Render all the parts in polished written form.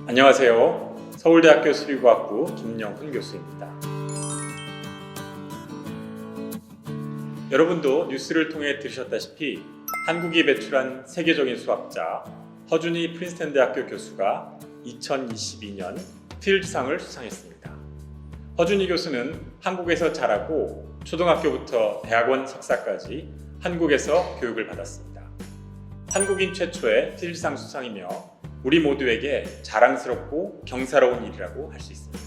안녕하세요. 서울대학교 수리과학부 김영훈 교수입니다. 여러분도 뉴스를 통해 들으셨다시피 한국이 배출한 세계적인 수학자 허준희 프린스턴 대학교 교수가 2022년 필드상을 수상했습니다. 허준희 교수는 한국에서 자라고 초등학교부터 대학원 석사까지 한국에서 교육을 받았습니다. 한국인 최초의 필드상 수상이며 우리 모두에게 자랑스럽고 경사로운 일이라고 할 수 있습니다.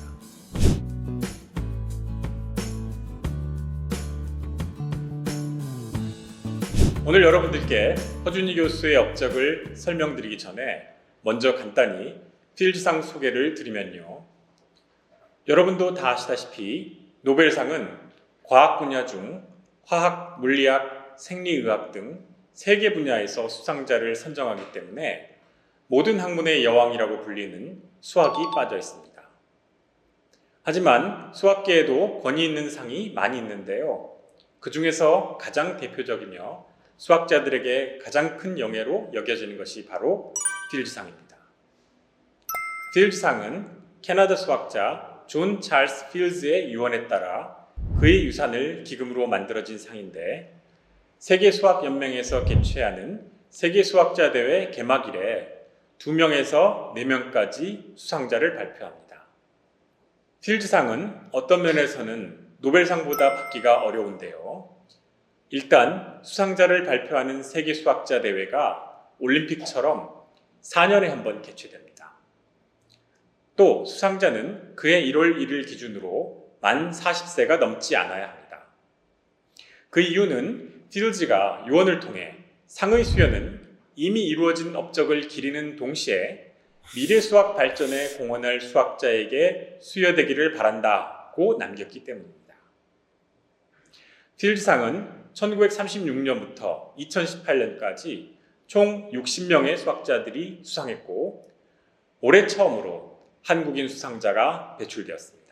오늘 여러분들께 허준희 교수의 업적을 설명드리기 전에 먼저 간단히 필드상 소개를 드리면요. 여러분도 다 아시다시피 노벨상은 과학 분야 중 화학, 물리학, 생리의학 등 3개 분야에서 수상자를 선정하기 때문에 모든 학문의 여왕이라고 불리는 수학이 빠져 있습니다. 하지만 수학계에도 권위 있는 상이 많이 있는데요. 그 중에서 가장 대표적이며 수학자들에게 가장 큰 영예로 여겨지는 것이 바로 필드상입니다. 필드상은 캐나다 수학자 존 찰스 필즈의 유언에 따라 그의 유산을 기금으로 만들어진 상인데 세계수학연맹에서 개최하는 세계수학자대회 개막일에 2명에서 4명까지 수상자를 발표합니다. 필드상은 어떤 면에서는 노벨상보다 받기가 어려운데요. 일단 수상자를 발표하는 세계수학자대회가 올림픽처럼 4년에 한 번 개최됩니다. 또 수상자는 그해 1월 1일 기준으로 만 40세가 넘지 않아야 합니다. 그 이유는 필즈가 유언을 통해 상의 수여는 이미 이루어진 업적을 기리는 동시에 미래 수학 발전에 공헌할 수학자에게 수여되기를 바란다고 남겼기 때문입니다. 필드상은 1936년부터 2018년까지 총 60명의 수학자들이 수상했고 올해 처음으로 한국인 수상자가 배출되었습니다.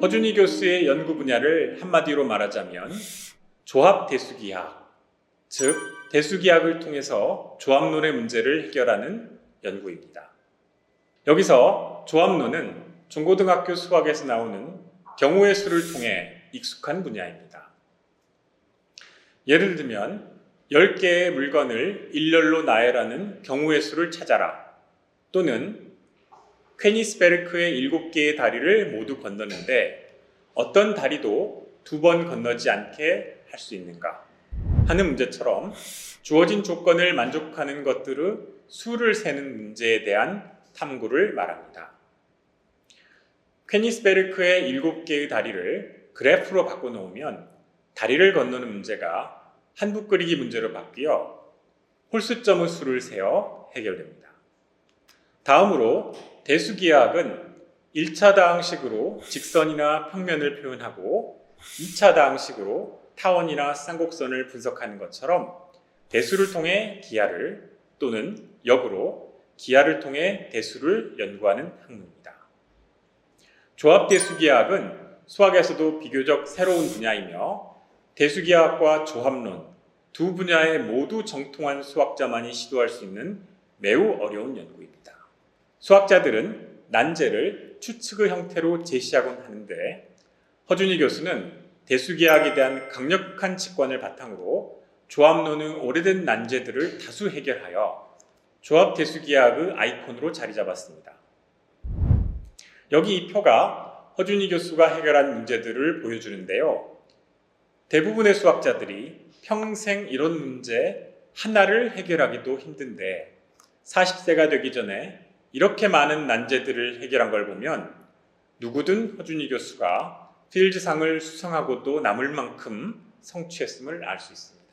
허준희 교수의 연구 분야를 한마디로 말하자면 조합대수기학, 즉 대수기학을 통해서 조합론의 문제를 해결하는 연구입니다. 여기서 조합론은 중고등학교 수학에서 나오는 경우의 수를 통해 익숙한 분야입니다. 예를 들면 10개의 물건을 일렬로 나열하는 경우의 수를 찾아라, 또는 퀘니스베르크의 7개의 다리를 모두 건너는데 어떤 다리도 2번 건너지 않게 할 수 있는가 하는 문제처럼 주어진 조건을 만족하는 것들의 수를 세는 문제에 대한 탐구를 말합니다. 퀘니스베르크의 7개의 다리를 그래프로 바꿔놓으면 다리를 건너는 문제가 한붓 그리기 문제로 바뀌어 홀수점의 수를 세어 해결됩니다. 다음으로 대수기하학은 1차 다항식으로 직선이나 평면을 표현하고 2차 다항식으로 타원이나 쌍곡선을 분석하는 것처럼 대수를 통해 기하를 또는 역으로 기하를 통해 대수를 연구하는 학문입니다. 조합대수기하학은 수학에서도 비교적 새로운 분야이며 대수기하학과 조합론 두 분야에 모두 정통한 수학자만이 시도할 수 있는 매우 어려운 연구입니다. 수학자들은 난제를 추측의 형태로 제시하곤 하는데 허준희 교수는 대수기하학에 대한 강력한 직관을 바탕으로 조합론의 오래된 난제들을 다수 해결하여 조합대수기하학의 아이콘으로 자리 잡았습니다. 여기 이 표가 허준희 교수가 해결한 문제들을 보여주는데요. 대부분의 수학자들이 평생 이런 문제 하나를 해결하기도 힘든데 40세가 되기 전에 이렇게 많은 난제들을 해결한 걸 보면 누구든 허준희 교수가 필드상을 수상하고도 남을 만큼 성취했음을 알 수 있습니다.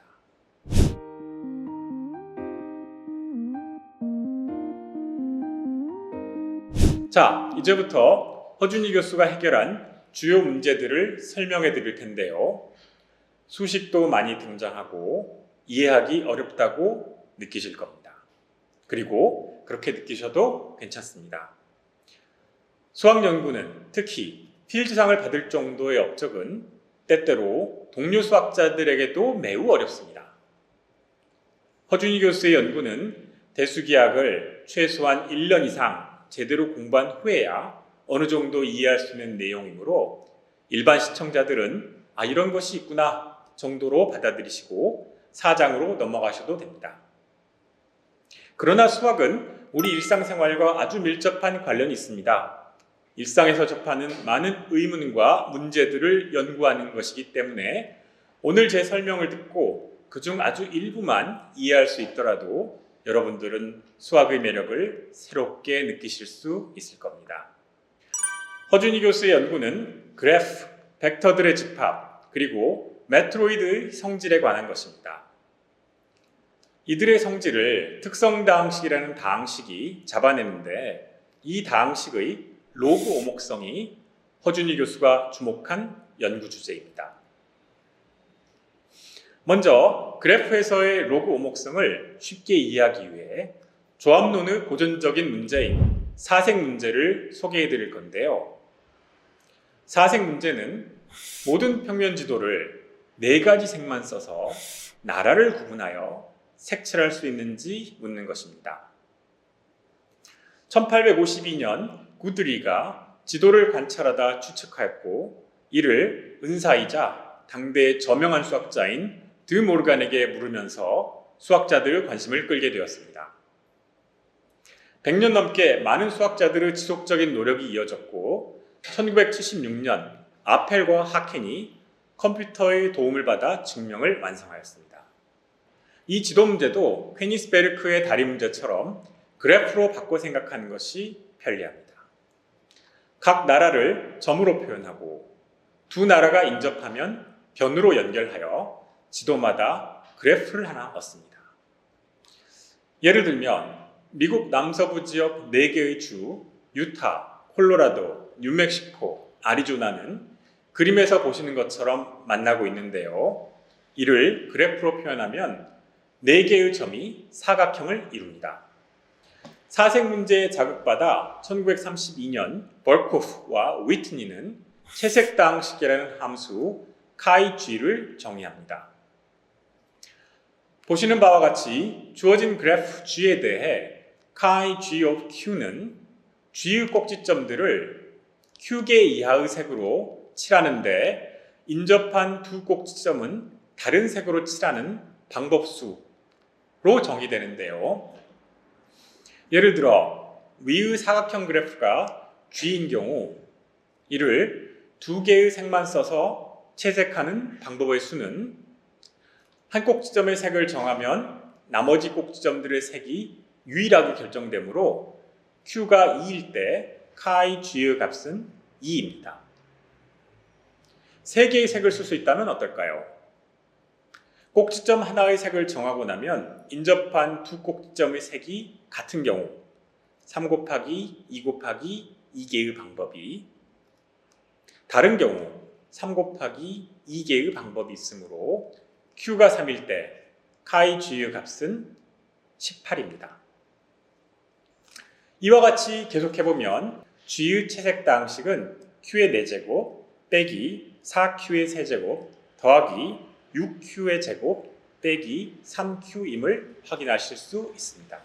자, 이제부터 허준희 교수가 해결한 주요 문제들을 설명해 드릴 텐데요. 수식도 많이 등장하고 이해하기 어렵다고 느끼실 겁니다. 그리고 그렇게 느끼셔도 괜찮습니다. 수학 연구는 특히 필드상을 받을 정도의 업적은 때때로 동료 수학자들에게도 매우 어렵습니다. 허준희 교수의 연구는 대수기하학을 최소한 1년 이상 제대로 공부한 후에야 어느 정도 이해할 수 있는 내용이므로 일반 시청자들은 이런 것이 있구나 정도로 받아들이시고 사장으로 넘어가셔도 됩니다. 그러나 수학은 우리 일상생활과 아주 밀접한 관련이 있습니다. 일상에서 접하는 많은 의문과 문제들을 연구하는 것이기 때문에 오늘 제 설명을 듣고 그중 아주 일부만 이해할 수 있더라도 여러분들은 수학의 매력을 새롭게 느끼실 수 있을 겁니다. 허준희 교수의 연구는 그래프, 벡터들의 집합, 그리고 매트로이드의 성질에 관한 것입니다. 이들의 성질을 특성다항식이라는 다항식이 잡아내는데 이 다항식의 로그 오목성이 허준희 교수가 주목한 연구 주제입니다. 먼저 그래프에서의 로그 오목성을 쉽게 이해하기 위해 조합론의 고전적인 문제인 사색 문제를 소개해 드릴 건데요. 사색 문제는 모든 평면 지도를 4가지 색만 써서 나라를 구분하여 색칠할 수 있는지 묻는 것입니다. 1852년 구드리가 지도를 관찰하다 추측하였고 이를 은사이자 당대의 저명한 수학자인 드 모르간에게 물으면서 수학자들의 관심을 끌게 되었습니다. 100년 넘게 많은 수학자들의 지속적인 노력이 이어졌고 1976년 아펠과 하켄이 컴퓨터의 도움을 받아 증명을 완성하였습니다. 이 지도 문제도 퀘니스베르크의 다리 문제처럼 그래프로 바꿔 생각하는 것이 편리합니다. 각 나라를 점으로 표현하고 두 나라가 인접하면 변으로 연결하여 지도마다 그래프를 하나 얻습니다. 예를 들면 미국 남서부 지역 4개의 주, 유타, 콜로라도, 뉴멕시코, 아리조나는 그림에서 보시는 것처럼 만나고 있는데요. 이를 그래프로 표현하면 4개의 점이 사각형을 이룹니다. 사색 문제에 자극받아 1932년 벌코프와 위트니는 채색다항식이라는 함수 카이-G를 정의합니다. 보시는 바와 같이 주어진 그래프 G에 대해 카이-G of Q는 G의 꼭지점들을 Q개 이하의 색으로 칠하는데 인접한 두 꼭지점은 다른 색으로 칠하는 방법수로 정의되는데요. 예를 들어 위의 사각형 그래프가 G인 경우 이를 2개의 색만 써서 채색하는 방법의 수는 한 꼭지점의 색을 정하면 나머지 꼭지점들의 색이 유일하게 결정되므로 Q가 2일 때 카이 G의 값은 2입니다. 3개의 색을 쓸 수 있다면 어떨까요? 꼭지점 하나의 색을 정하고 나면 인접한 두 꼭지점의 색이 같은 경우 3 곱하기 2 곱하기 2개의 방법이 다른 경우 3 곱하기 2개의 방법이 있으므로 Q가 3일 때 카이 G의 값은 18입니다. 이와 같이 계속해보면 G의 채색다항식은 Q의 4제곱 빼기 4Q의 세제곱 더하기 6Q의 제곱 빼기 3Q임을 확인하실 수 있습니다.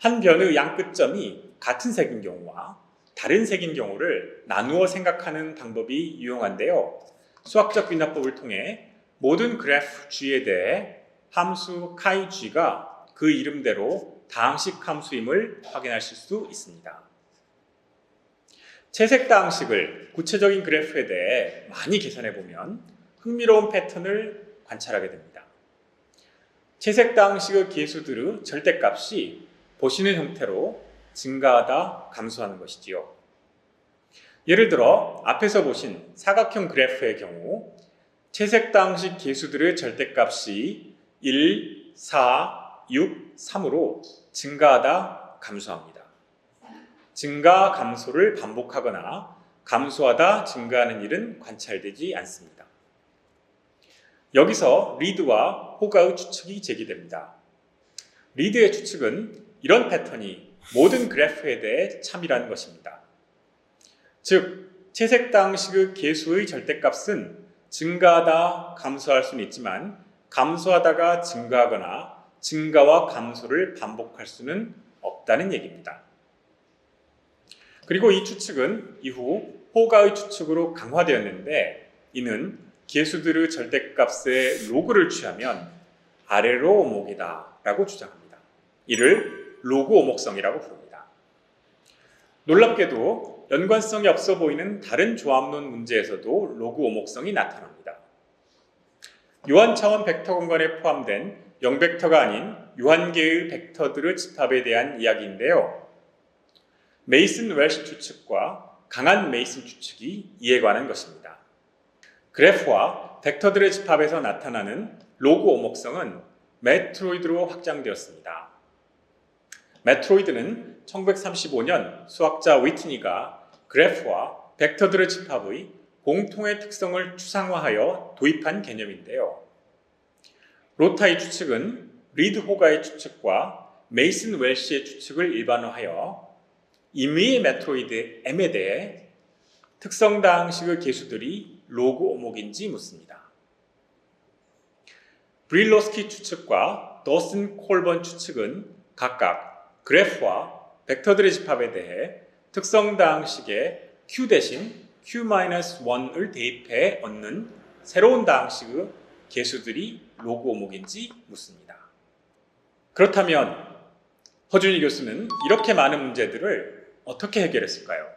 한 변의 양 끝점이 같은 색인 경우와 다른 색인 경우를 나누어 생각하는 방법이 유용한데요. 수학적 bin납법을 통해 모든 그래프 G에 대해 함수 카이 G가 그 이름대로 다항식 함수임을 확인하실 수 있습니다. 채색다항식을 구체적인 그래프에 대해 많이 계산해보면 흥미로운 패턴을 관찰하게 됩니다. 채색다항식의 계수들의 절대값이 보시는 형태로 증가하다 감소하는 것이지요. 예를 들어 앞에서 보신 사각형 그래프의 경우 채색다항식 계수들의 절대값이 1, 4, 6, 3으로 증가하다 감소합니다. 증가, 감소를 반복하거나 감소하다 증가하는 일은 관찰되지 않습니다. 여기서 리드와 호가의 추측이 제기됩니다. 리드의 추측은 이런 패턴이 모든 그래프에 대해 참이라는 것입니다. 즉, 채색다항식의 계수의 절대값은 증가하다 감소할 수는 있지만 감소하다가 증가하거나 증가와 감소를 반복할 수는 없다는 얘기입니다. 그리고 이 추측은 이후 호가의 추측으로 강화되었는데, 이는 계수들의 절대값의 로그를 취하면 아래로 오목이다 라고 주장합니다. 이를 로그 오목성이라고 부릅니다. 놀랍게도 연관성이 없어 보이는 다른 조합론 문제에서도 로그 오목성이 나타납니다. 유한 차원 벡터 공간에 포함된 영벡터가 아닌 유한계의 벡터들의 집합에 대한 이야기인데요. 메이슨 웰시 추측과 강한 메이슨 추측이 이에 관한 것입니다. 그래프와 벡터들의 집합에서 나타나는 로그 오목성은 메트로이드로 확장되었습니다. 메트로이드는 1935년 수학자 위트니가 그래프와 벡터들의 집합의 공통의 특성을 추상화하여 도입한 개념인데요. 로타의 추측은 리드 호가의 추측과 메이슨 웰시의 추측을 일반화하여 임의의 메트로이드 M에 대해 특성다항식의 계수들이 로그 오목인지 묻습니다. 브릴로스키 추측과 더슨 콜번 추측은 각각 그래프와 벡터들의 집합에 대해 특성다항식의 Q 대신 Q-1을 대입해 얻는 새로운 다항식의 계수들이 로그 오목인지 묻습니다. 그렇다면 허준희 교수는 이렇게 많은 문제들을 어떻게 해결했을까요?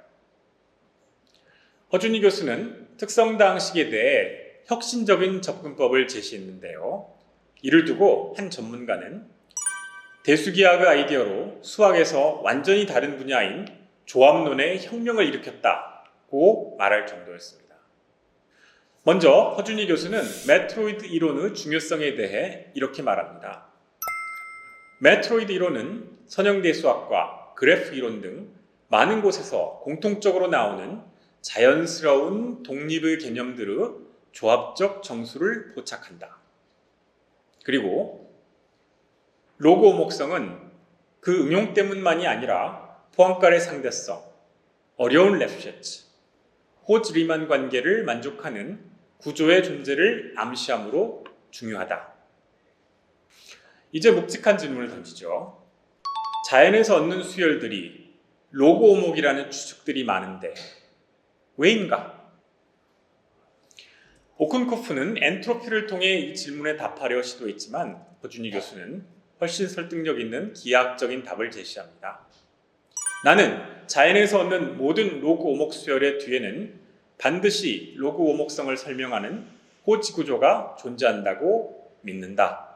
허준희 교수는 특성다항식에 대해 혁신적인 접근법을 제시했는데요. 이를 두고 한 전문가는 대수기하의 아이디어로 수학에서 완전히 다른 분야인 조합론의 혁명을 일으켰다고 말할 정도였습니다. 먼저 허준희 교수는 메트로이드 이론의 중요성에 대해 이렇게 말합니다. 메트로이드 이론은 선형대수학과 그래프 이론 등 많은 곳에서 공통적으로 나오는 자연스러운 독립의 개념들의 조합적 정수를 포착한다. 그리고 로그 오목성은 그 응용 때문만이 아니라 포항깔의 상대성, 어려운 랩쉐츠, 호즈-리만 관계를 만족하는 구조의 존재를 암시함으로 중요하다. 이제 묵직한 질문을 던지죠. 자연에서 얻는 수열들이 로그 오목이라는 추측들이 많은데 왜인가? 오쿤코프는 엔트로피를 통해 이 질문에 답하려 시도했지만 허준희 교수는 훨씬 설득력 있는 기하학적인 답을 제시합니다. 나는 자연에서 얻는 모든 로그 오목 수열의 뒤에는 반드시 로그 오목성을 설명하는 호지 구조가 존재한다고 믿는다.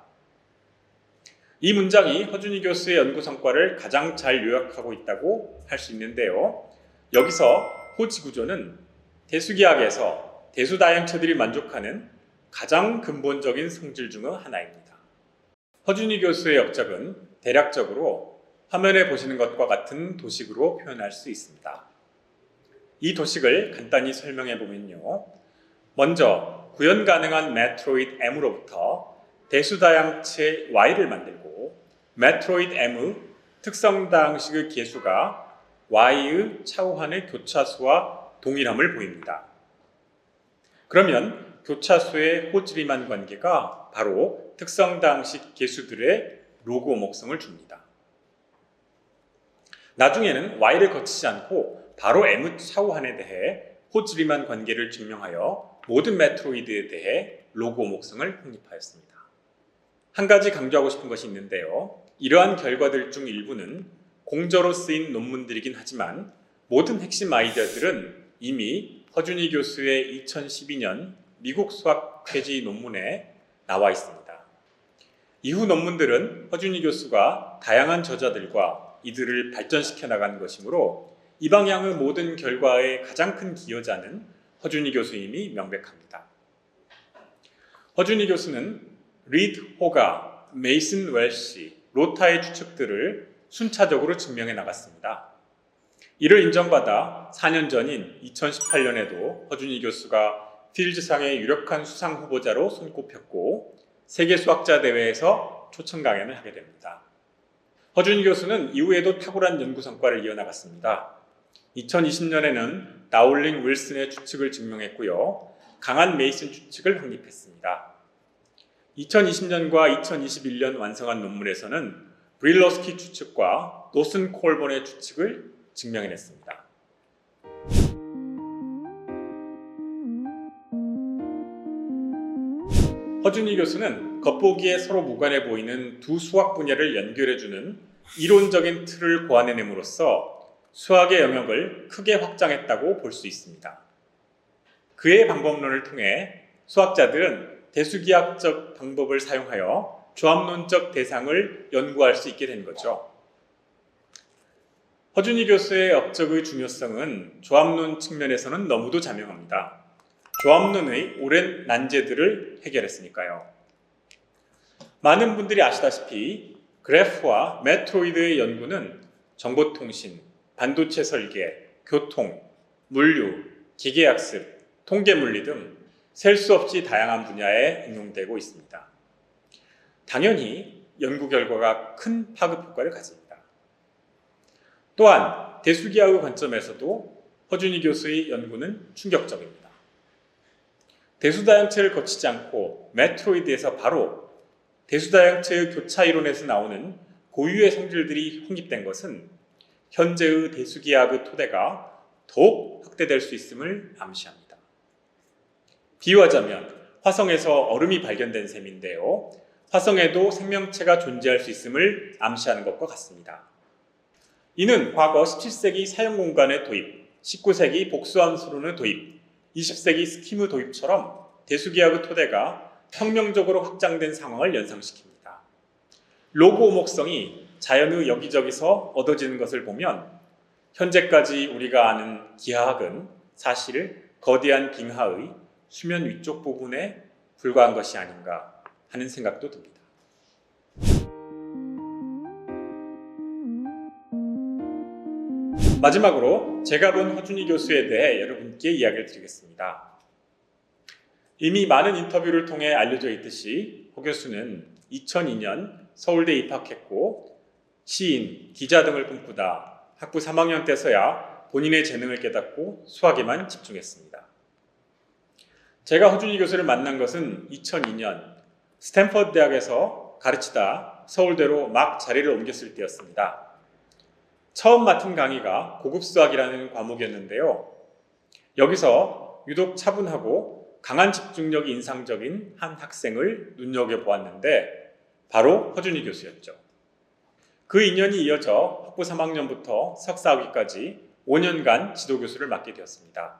이 문장이 허준희 교수의 연구 성과를 가장 잘 요약하고 있다고 할 수 있는데요. 여기서 호지 구조는 대수기하학에서 대수다양체들이 만족하는 가장 근본적인 성질 중의 하나입니다. 허준희 교수의 역작은 대략적으로 화면에 보시는 것과 같은 도식으로 표현할 수 있습니다. 이 도식을 간단히 설명해 보면요. 먼저 구현 가능한 메트로이드 M으로부터 대수다양체 Y를 만들고 메트로이드 M의 특성다항식의 계수가 Y의 차후한의 교차수와 동일함을 보입니다. 그러면 교차수의 호즈-리만 관계가 바로 특성다항식 계수들의 로그 오목성을 줍니다. 나중에는 Y를 거치지 않고 바로 M의 차후한에 대해 호즈-리만 관계를 증명하여 모든 메트로이드에 대해 로그 오목성을 확립하였습니다. 한 가지 강조하고 싶은 것이 있는데요. 이러한 결과들 중 일부는 공저로 쓰인 논문들이긴 하지만 모든 핵심 아이디어들은 이미 허준희 교수의 2012년 미국 수학 쾌지 논문에 나와 있습니다. 이후 논문들은 허준희 교수가 다양한 저자들과 이들을 발전시켜 나간 것이므로 이 방향의 모든 결과의 가장 큰 기여자는 허준희 교수임이 명백합니다. 허준희 교수는 리드 호가, 메이슨 웰시, 로타의 추측들을 순차적으로 증명해 나갔습니다. 이를 인정받아 4년 전인 2018년에도 허준희 교수가 필즈상의 유력한 수상 후보자로 손꼽혔고 세계수학자대회에서 초청 강연을 하게 됩니다. 허준희 교수는 이후에도 탁월한 연구 성과를 이어나갔습니다. 2020년에는 다울링 윌슨의 추측을 증명했고요. 강한 메이슨 추측을 확립했습니다. 2020년과 2021년 완성한 논문에서는 브릴러스키 추측과 노슨 콜본의 추측을 증명해냈습니다. 허준희 교수는 겉보기에 서로 무관해 보이는 두 수학 분야를 연결해주는 이론적인 틀을 고안해냄으로써 수학의 영역을 크게 확장했다고 볼 수 있습니다. 그의 방법론을 통해 수학자들은 대수기하학적 방법을 사용하여 조합론적 대상을 연구할 수 있게 된 거죠. 허준희 교수의 업적의 중요성은 조합론 측면에서는 너무도 자명합니다. 조합론의 오랜 난제들을 해결했으니까요. 많은 분들이 아시다시피 그래프와 메트로이드의 연구는 정보통신, 반도체 설계, 교통, 물류, 기계학습, 통계물리 등 셀 수 없이 다양한 분야에 응용되고 있습니다. 당연히 연구 결과가 큰 파급 효과를 가집니다. 또한 대수기하의 관점에서도 허준희 교수의 연구는 충격적입니다. 대수다형체를 거치지 않고 메트로이드에서 바로 대수다형체의 교차 이론에서 나오는 고유의 성질들이 확립된 것은 현재의 대수기하학의 토대가 더욱 확대될 수 있음을 암시합니다. 비유하자면 화성에서 얼음이 발견된 셈인데요. 화성에도 생명체가 존재할 수 있음을 암시하는 것과 같습니다. 이는 과거 17세기 사용공간의 도입, 19세기 복수함수론의 도입, 20세기 스키무 도입처럼 대수기하의 토대가 혁명적으로 확장된 상황을 연상시킵니다. 로그 오목성이 자연의 여기저기서 얻어지는 것을 보면 현재까지 우리가 아는 기하학은 사실 거대한 빙하의 수면 위쪽 부분에 불과한 것이 아닌가 하는 생각도 듭니다. 마지막으로 제가 본 허준희 교수에 대해 여러분께 이야기를 드리겠습니다. 이미 많은 인터뷰를 통해 알려져 있듯이 허 교수는 2002년 서울대에 입학했고 시인, 기자 등을 꿈꾸다 학부 3학년 때서야 본인의 재능을 깨닫고 수학에만 집중했습니다. 제가 허준희 교수를 만난 것은 2002년 스탠퍼드 대학에서 가르치다 서울대로 막 자리를 옮겼을 때였습니다. 처음 맡은 강의가 고급수학이라는 과목이었는데요. 여기서 유독 차분하고 강한 집중력이 인상적인 한 학생을 눈여겨보았는데 바로 허준희 교수였죠. 그 인연이 이어져 학부 3학년부터 석사학위까지 5년간 지도교수를 맡게 되었습니다.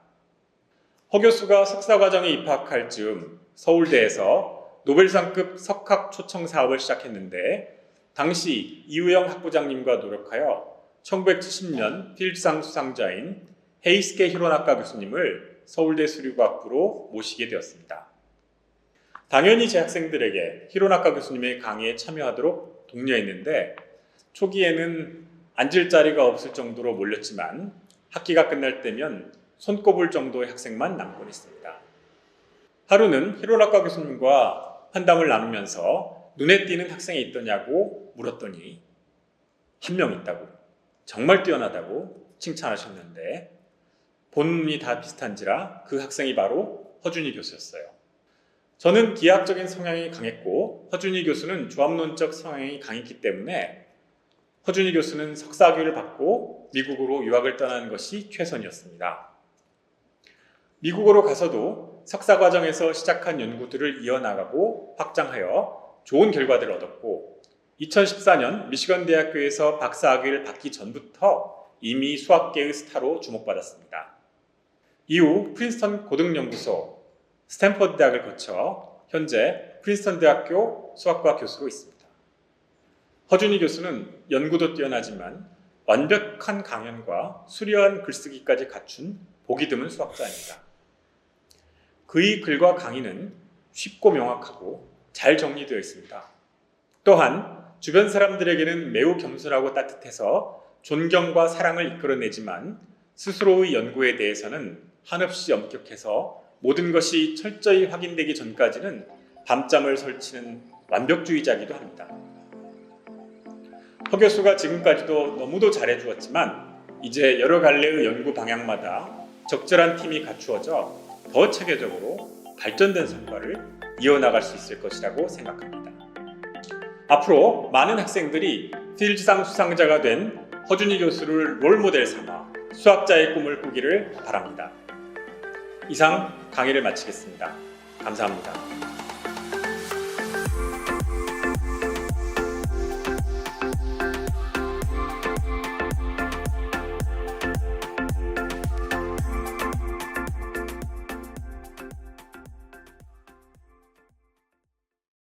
허 교수가 석사과정에 입학할 즈음 서울대에서 노벨상급 석학 초청 사업을 시작했는데 당시 이우영 학부장님과 노력하여 1970년 필드상 수상자인 헤이스케 히로나카 교수님을 서울대 수리과학부로 모시게 되었습니다. 당연히 제 학생들에게 히로나카 교수님의 강의에 참여하도록 독려했는데 초기에는 앉을 자리가 없을 정도로 몰렸지만 학기가 끝날 때면 손꼽을 정도의 학생만 남곤 했습니다. 하루는 히로나카 교수님과 환담을 나누면서 눈에 띄는 학생이 있더냐고 물었더니 한 명 있다고, 정말 뛰어나다고 칭찬하셨는데 본문이 다 비슷한지라 그 학생이 바로 허준희 교수였어요. 저는 기하학적인 성향이 강했고 허준희 교수는 조합론적 성향이 강했기 때문에 허준희 교수는 석사학위를 받고 미국으로 유학을 떠나는 것이 최선이었습니다. 미국으로 가서도 석사 과정에서 시작한 연구들을 이어나가고 확장하여 좋은 결과들을 얻었고 2014년 미시건 대학교에서 박사학위를 받기 전부터 이미 수학계의 스타로 주목받았습니다. 이후 프린스턴 고등연구소, 스탠퍼드 대학을 거쳐 현재 프린스턴 대학교 수학과 교수로 있습니다. 허준희 교수는 연구도 뛰어나지만 완벽한 강연과 수려한 글쓰기까지 갖춘 보기 드문 수학자입니다. 그의 글과 강의는 쉽고 명확하고 잘 정리되어 있습니다. 또한 주변 사람들에게는 매우 겸손하고 따뜻해서 존경과 사랑을 이끌어내지만 스스로의 연구에 대해서는 한없이 엄격해서 모든 것이 철저히 확인되기 전까지는 밤잠을 설치는 완벽주의자이기도 합니다. 허 교수가 지금까지도 너무도 잘해주었지만 이제 여러 갈래의 연구 방향마다 적절한 팀이 갖추어져 더 체계적으로 발전된 성과를 이어나갈 수 있을 것이라고 생각합니다. 앞으로 많은 학생들이 필즈상 수상자가 된 허준희 교수를 롤모델 삼아 수학자의 꿈을 꾸기를 바랍니다. 이상 강의를 마치겠습니다. 감사합니다.